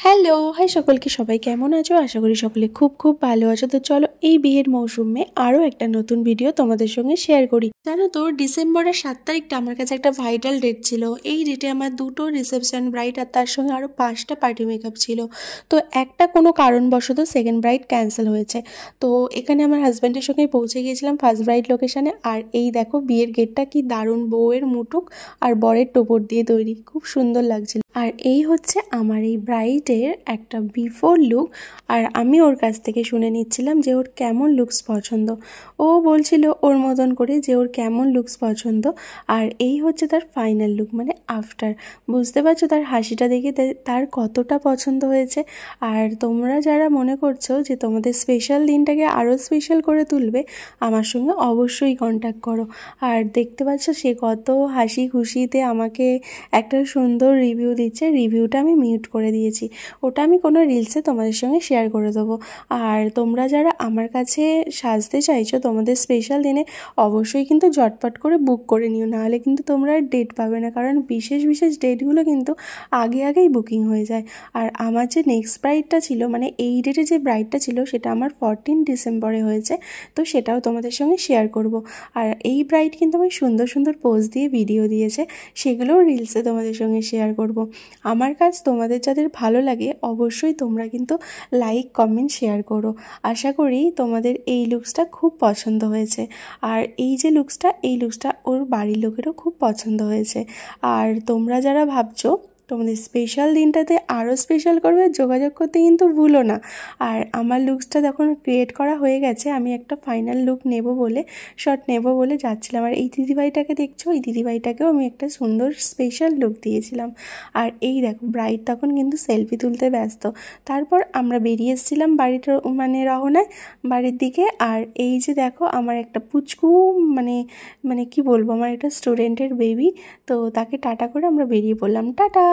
Hello, high সকলকে, সবাই কেমন আছো? আশা করি সকলে খুব খুব ভালো আছো। তো চলো এই বিয়ের মৌসুমে আরও একটা নতুন ভিডিও তোমাদের সঙ্গে শেয়ার করি। জানো তো, ডিসেম্বরের 7 তারিখটা আমার কাছে একটা ভাইটাল ডেট ছিল। এই ডেটে আমার দুটো রিসেপশন ব্রাইড আর তার সঙ্গে আরও 5টা পার্টি মেকআপ ছিল। তো একটা কোনো কারণবশত সেকেন্ড ব্রাইড ক্যান্সেল হয়েছে। তো এখানে আমার হাজব্যান্ডের সঙ্গে পৌঁছে গিয়েছিলাম ফার্স্ট ব্রাইড লোকেশানে। আর এই দেখো বিয়ের গেটটা কি দারুণ, বউয়ের মুটুক আর বরের টোপর দিয়ে তৈরি, খুব সুন্দর লাগছিল। আর এই হচ্ছে আমার এই ব্রাইডের একটা বিফোর লুক। আর আমি ওর কাছ থেকে শুনে নিচ্ছিলাম যে ওর কেমন লুকস পছন্দ। ও বলছিল ওর মতন করে যে ওর কেমন লুকস পছন্দ। আর এই হচ্ছে তার ফাইনাল লুক, মানে আফটার। বুঝতে পারছো তার হাসিটা দেখে তার কতটা পছন্দ হয়েছে। আর তোমরা যারা মনে করছো যে তোমাদের স্পেশাল দিনটাকে আরও স্পেশাল করে তুলবে, আমার সঙ্গে অবশ্যই কন্ট্যাক্ট করো। আর দেখতে পাচ্ছ সে কত হাসি খুশিতে আমাকে একটা সুন্দর রিভিউ দিচ্ছে। রিভিউটা আমি মিউট করে দিয়েছি, ওটা আমি কোনো রিলসে তোমাদের সঙ্গে শেয়ার করে দেবো। আর তোমরা যারা আমার কাছে সাজতে চাইছো তোমাদের স্পেশাল দিনে, অবশ্যই কিন্তু ঝটপট করে বুক করে নিও, নাহলে কিন্তু তোমরা আর ডেট পাবে না। কারণ বিশেষ বিশেষ ডেটগুলো কিন্তু আগেই বুকিং হয়ে যায়। আর আমার যে নেক্সট ব্রাইডটা ছিল, মানে এই ডেটে যে ব্রাইডটা ছিল, সেটা আমার 14 ডিসেম্বরে হয়েছে। তো সেটাও তোমাদের সঙ্গে শেয়ার করব। আর এই ব্রাইড কিন্তু আমি সুন্দর সুন্দর পোজ দিয়ে ভিডিও দিয়েছে, সেগুলোও রিলসে তোমাদের সঙ্গে শেয়ার করব। আমার কাজ তোমাদের যাদের ভালো লাগে, অবশ্যই তোমরা কিন্তু লাইক কমেন্ট শেয়ার করো। আশা করি তোমাদের এই লুকসটা খুব পছন্দ হয়েছে। আর এই যে লুকসটা, এই লুকসটা ওর বাড়ির লোকেরও খুব পছন্দ হয়েছে। আর তোমরা যারা ভাবছো তোমাদের স্পেশাল দিনটাতে আরও স্পেশাল করবে, যোগাযোগ করতে কিন্তু ভুলো না। আর আমার লুকসটা যখন ক্রিয়েট করা হয়ে গেছে, আমি একটা ফাইনাল লুক শট নেব বলে যাচ্ছিলাম। আর এই দিদিভাইটাকে দেখছো, এই দিদিভাইটাকেও আমি একটা সুন্দর স্পেশাল লুক দিয়েছিলাম। আর এই দেখো ব্রাইড তখন কিন্তু সেলফি তুলতে ব্যস্ত। তারপর আমরা বেরিয়ে এসেছিলাম বাড়ির রওনায় বাড়ির দিকে। আর এই যে দেখো আমার একটা পুচকু, মানে মানে কি বলবো, আমার একটা স্টুডেন্টের বেবি। তো তাকে টাটা করে আমরা বেরিয়ে পড়লাম। টাটা।